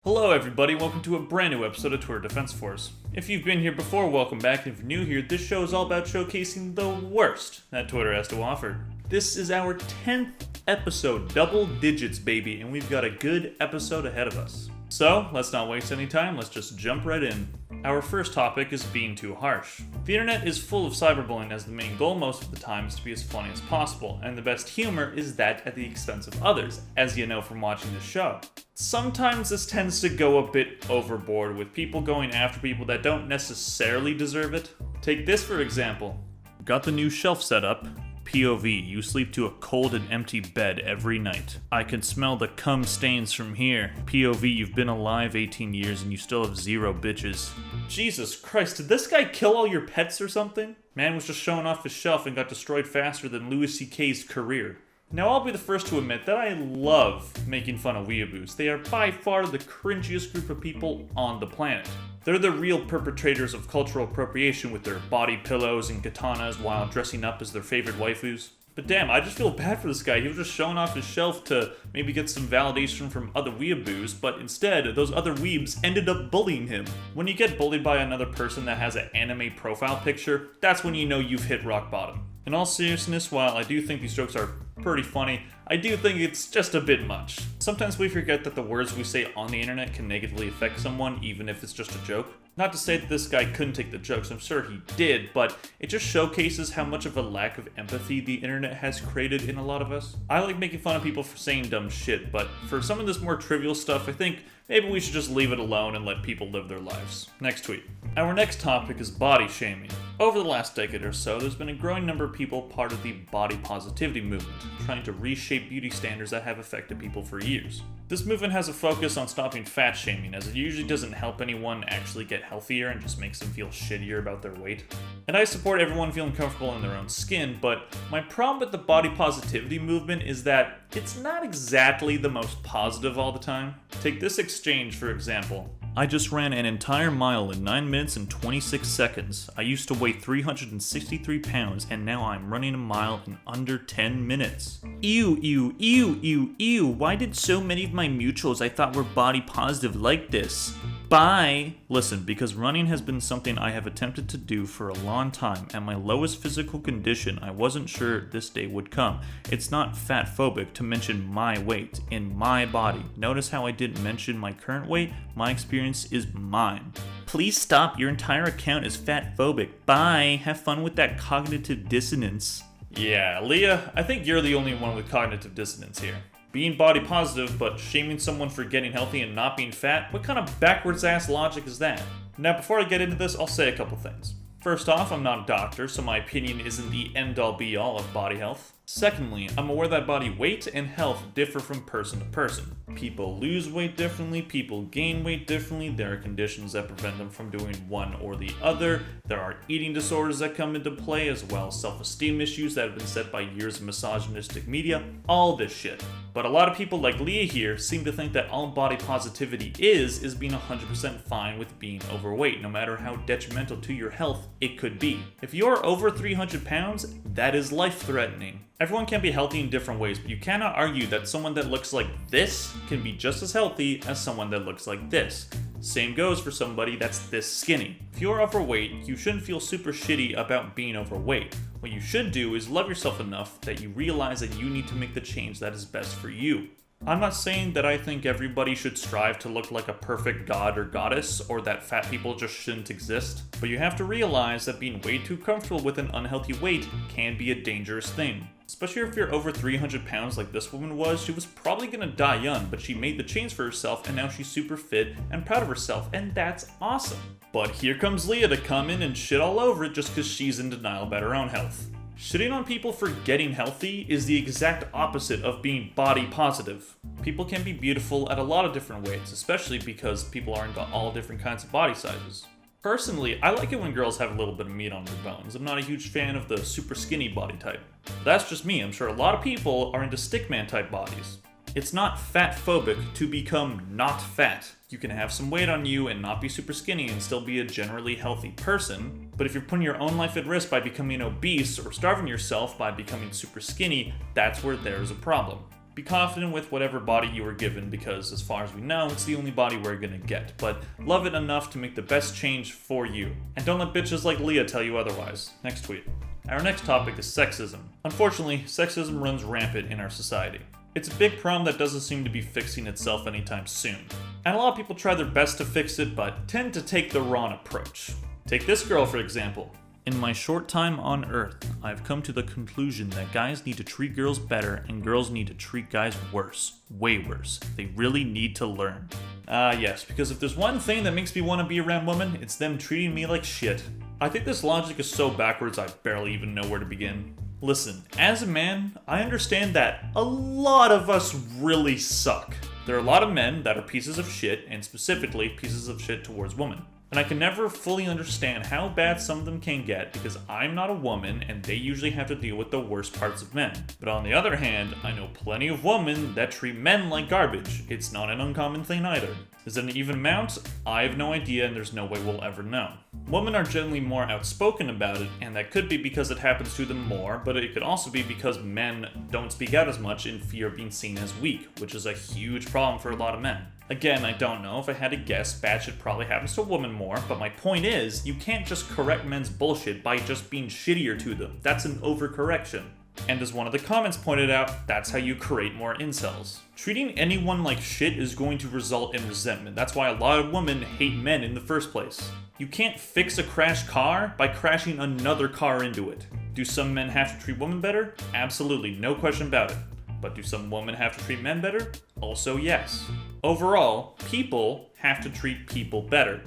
Hello everybody, welcome to a brand new episode of Twitter Defense Force. If you've been here before, welcome back. If you're new here, this show is all about showcasing the worst that Twitter has to offer. This is our 10th episode, double digits baby, and we've got a good episode ahead of us. So, let's not waste any time, let's just jump right in. Our first topic is being too harsh. The internet is full of cyberbullying, as the main goal most of the time is to be as funny as possible, and the best humor is that at the expense of others, as you know from watching the show. Sometimes this tends to go a bit overboard, with people going after people that don't necessarily deserve it. Take this for example. Got the new shelf set up. POV, you sleep to a cold and empty bed every night. I can smell the cum stains from here. POV, you've been alive 18 years and you still have 0 bitches. Jesus Christ, did this guy kill all your pets or something? Man was just showing off his shelf and got destroyed faster than Louis C.K.'s career. Now, I'll be the first to admit that I love making fun of weeaboos. They are by far the cringiest group of people on the planet. They're the real perpetrators of cultural appropriation with their body pillows and katanas while dressing up as their favorite waifus. But damn, I just feel bad for this guy. He was just showing off his shelf to maybe get some validation from other weeaboos, but instead, those other weebs ended up bullying him. When you get bullied by another person that has an anime profile picture, that's when you know you've hit rock bottom. In all seriousness, while I do think these jokes are pretty funny, I do think it's just a bit much. Sometimes we forget that the words we say on the internet can negatively affect someone, even if it's just a joke. Not to say that this guy couldn't take the jokes, I'm sure he did, but it just showcases how much of a lack of empathy the internet has created in a lot of us. I like making fun of people for saying dumb shit, but for some of this more trivial stuff, I think maybe we should just leave it alone and let people live their lives. Next tweet. Our next topic is body shaming. Over the last decade or so, there's been a growing number of people part of the body positivity movement, trying to reshape beauty standards that have affected people for years. This movement has a focus on stopping fat shaming, as it usually doesn't help anyone actually get healthier and just makes them feel shittier about their weight. And I support everyone feeling comfortable in their own skin, but my problem with the body positivity movement is that it's not exactly the most positive all the time. Take this exchange for example. I just ran an entire mile in 9 minutes and 26 seconds. I used to weigh 363 pounds and now I'm running a mile in under 10 minutes. Ew, ew, ew, ew, ew. Why did so many of my mutuals I thought were body positive like this? Bye! Listen, because running has been something I have attempted to do for a long time. At my lowest physical condition, I wasn't sure this day would come. It's not fat phobic to mention my weight in my body. Notice how I didn't mention my current weight? My experience is mine. Please stop, your entire account is fat phobic. Bye! Have fun with that cognitive dissonance. Yeah, Leah, I think you're the only one with cognitive dissonance here. Being body positive, but shaming someone for getting healthy and not being fat? What kind of backwards ass logic is that? Now, before I get into this, I'll say a couple things. First off, I'm not a doctor, so my opinion isn't the end-all be-all of body health. Secondly, I'm aware that body weight and health differ from person to person. People lose weight differently, people gain weight differently, there are conditions that prevent them from doing one or the other, there are eating disorders that come into play, as well as self-esteem issues that have been set by years of misogynistic media, all this shit. But a lot of people like Leah here seem to think that all body positivity is being 100% fine with being overweight, no matter how detrimental to your health it could be. If you're over 300 pounds, that is life-threatening. Everyone can be healthy in different ways, but you cannot argue that someone that looks like this can be just as healthy as someone that looks like this. Same goes for somebody that's this skinny. If you're overweight, you shouldn't feel super shitty about being overweight. What you should do is love yourself enough that you realize that you need to make the change that is best for you. I'm not saying that I think everybody should strive to look like a perfect god or goddess, or that fat people just shouldn't exist, but you have to realize that being way too comfortable with an unhealthy weight can be a dangerous thing. Especially if you're over 300 pounds like this woman was, she was probably gonna die young, but she made the change for herself and now she's super fit and proud of herself, and that's awesome. But here comes Leah to come in and shit all over it just because she's in denial about her own health. Shitting on people for getting healthy is the exact opposite of being body positive. People can be beautiful at a lot of different ways, especially because people are into all different kinds of body sizes. Personally, I like it when girls have a little bit of meat on their bones. I'm not a huge fan of the super skinny body type. But that's just me. I'm sure a lot of people are into stickman type bodies. It's not fat phobic to become not fat. You can have some weight on you and not be super skinny and still be a generally healthy person. But if you're putting your own life at risk by becoming obese or starving yourself by becoming super skinny, that's where there's a problem. Be confident with whatever body you were given because, as far as we know, it's the only body we're gonna get. But love it enough to make the best change for you. And don't let bitches like Leah tell you otherwise. Next tweet. Our next topic is sexism. Unfortunately, sexism runs rampant in our society. It's a big problem that doesn't seem to be fixing itself anytime soon. And a lot of people try their best to fix it, but tend to take the wrong approach. Take this girl, for example. In my short time on Earth, I've come to the conclusion that guys need to treat girls better and girls need to treat guys worse. Way worse. They really need to learn. Yes, because if there's one thing that makes me want to be around women, it's them treating me like shit. I think this logic is so backwards I barely even know where to begin. Listen, as a man, I understand that a lot of us really suck. There are a lot of men that are pieces of shit, and specifically pieces of shit towards women. And I can never fully understand how bad some of them can get because I'm not a woman and they usually have to deal with the worst parts of men. But on the other hand, I know plenty of women that treat men like garbage. It's not an uncommon thing either. Is it an even amount? I have no idea and there's no way we'll ever know. Women are generally more outspoken about it, and that could be because it happens to them more, but it could also be because men don't speak out as much in fear of being seen as weak, which is a huge problem for a lot of men. Again, I don't know. If I had to guess, bad shit probably happens to women more, but my point is, you can't just correct men's bullshit by just being shittier to them. That's an overcorrection. And as one of the comments pointed out, that's how you create more incels. Treating anyone like shit is going to result in resentment. That's why a lot of women hate men in the first place. You can't fix a crashed car by crashing another car into it. Do some men have to treat women better? Absolutely, no question about it. But do some women have to treat men better? Also yes. Overall, people have to treat people better.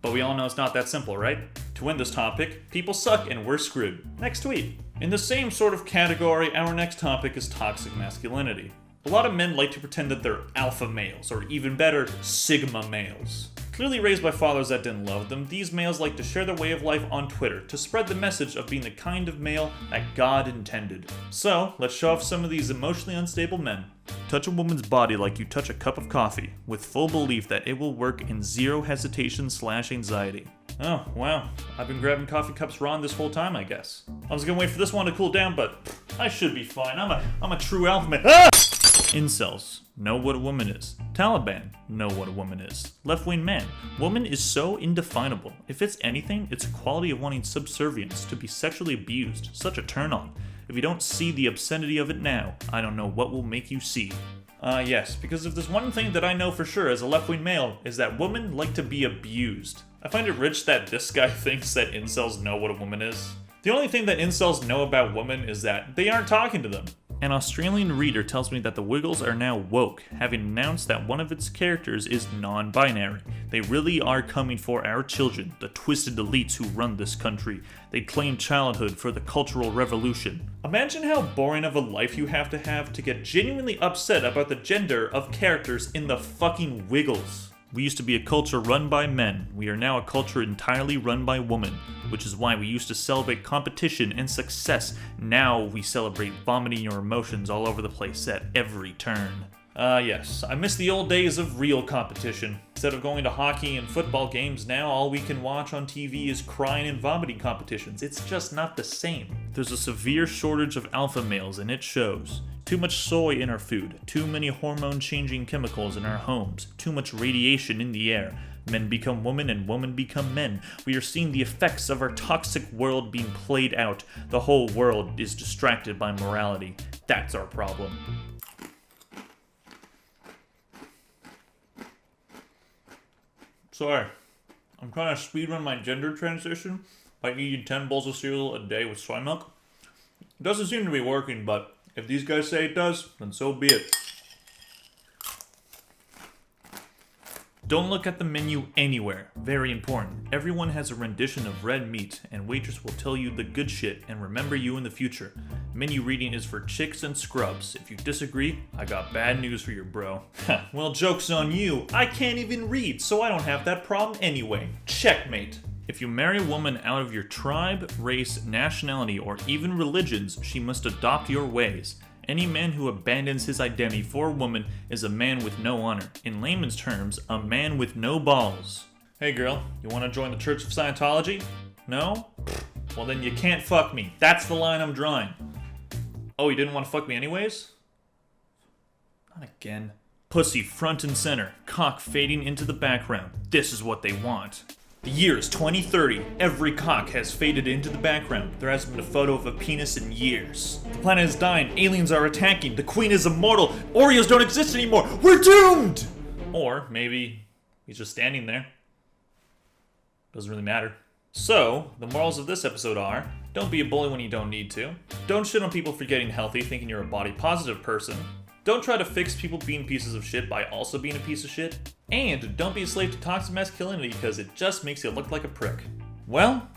But we all know it's not that simple, right? To end this topic, people suck and we're screwed. Next tweet. In the same sort of category, our next topic is toxic masculinity. A lot of men like to pretend that they're alpha males, or even better, sigma males. Clearly raised by fathers that didn't love them, these males like to share their way of life on Twitter to spread the message of being the kind of male that God intended. So, let's show off some of these emotionally unstable men. Touch a woman's body like you touch a cup of coffee, with full belief that it will work in zero hesitation/anxiety. Oh, wow. I've been grabbing coffee cups wrong this whole time, I guess. I was gonna wait for this one to cool down, but I should be fine. I'm a true alpha man. Ah! Incels. Know what a woman is. Taliban. Know what a woman is. Left-wing man. Woman is so indefinable. If it's anything, it's a quality of wanting subservience, to be sexually abused. Such a turn-on. If you don't see the obscenity of it now, I don't know what will make you see. Yes, because if there's one thing that I know for sure as a left-wing male, is that women like to be abused. I find it rich that this guy thinks that incels know what a woman is. The only thing that incels know about women is that they aren't talking to them. An Australian reader tells me that the Wiggles are now woke, having announced that one of its characters is non-binary. They really are coming for our children, the twisted elites who run this country. They claim childhood for the Cultural Revolution. Imagine how boring of a life you have to get genuinely upset about the gender of characters in the fucking Wiggles. We used to be a culture run by men. We are now a culture entirely run by women, which is why we used to celebrate competition and success. Now we celebrate vomiting your emotions all over the place at every turn. Yes, I miss the old days of real competition. Instead of going to hockey and football games, now all we can watch on TV is crying and vomiting competitions. It's just not the same. There's a severe shortage of alpha males, and it shows. Too much soy in our food, too many hormone-changing chemicals in our homes, too much radiation in the air. Men become women and women become men. We are seeing the effects of our toxic world being played out. The whole world is distracted by morality. That's our problem. Sorry, I'm trying to speedrun my gender transition by eating 10 bowls of cereal a day with soy milk. It doesn't seem to be working, but if these guys say it does, then so be it. Don't look at the menu anywhere. Very important. Everyone has a rendition of red meat, and waitress will tell you the good shit and remember you in the future. Menu reading is for chicks and scrubs. If you disagree, I got bad news for you, bro. Well, joke's on you. I can't even read, so I don't have that problem anyway. Checkmate. If you marry a woman out of your tribe, race, nationality, or even religions, she must adopt your ways. Any man who abandons his identity for a woman is a man with no honor. In layman's terms, a man with no balls. Hey girl, you want to join the Church of Scientology? No? Well then you can't fuck me. That's the line I'm drawing. Oh, you didn't want to fuck me anyways? Not again. Pussy front and center, cock fading into the background. This is what they want. The year is 2030. Every cock has faded into the background. There hasn't been a photo of a penis in years. The planet is dying. Aliens are attacking. The queen is immortal. Oreos don't exist anymore. We're doomed! Or maybe he's just standing there. Doesn't really matter. So, the morals of this episode are, don't be a bully when you don't need to. Don't shit on people for getting healthy thinking you're a body positive person. Don't try to fix people being pieces of shit by also being a piece of shit. And don't be a slave to toxic masculinity because it just makes you look like a prick. Well,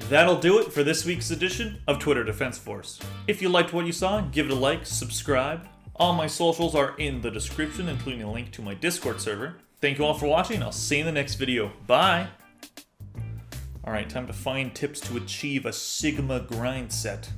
that'll do it for this week's edition of Twitter Defense Force. If you liked what you saw, give it a like, subscribe. All my socials are in the description, including a link to my Discord server. Thank you all for watching, and I'll see you in the next video. Bye! Alright, time to find tips to achieve a Sigma grind set.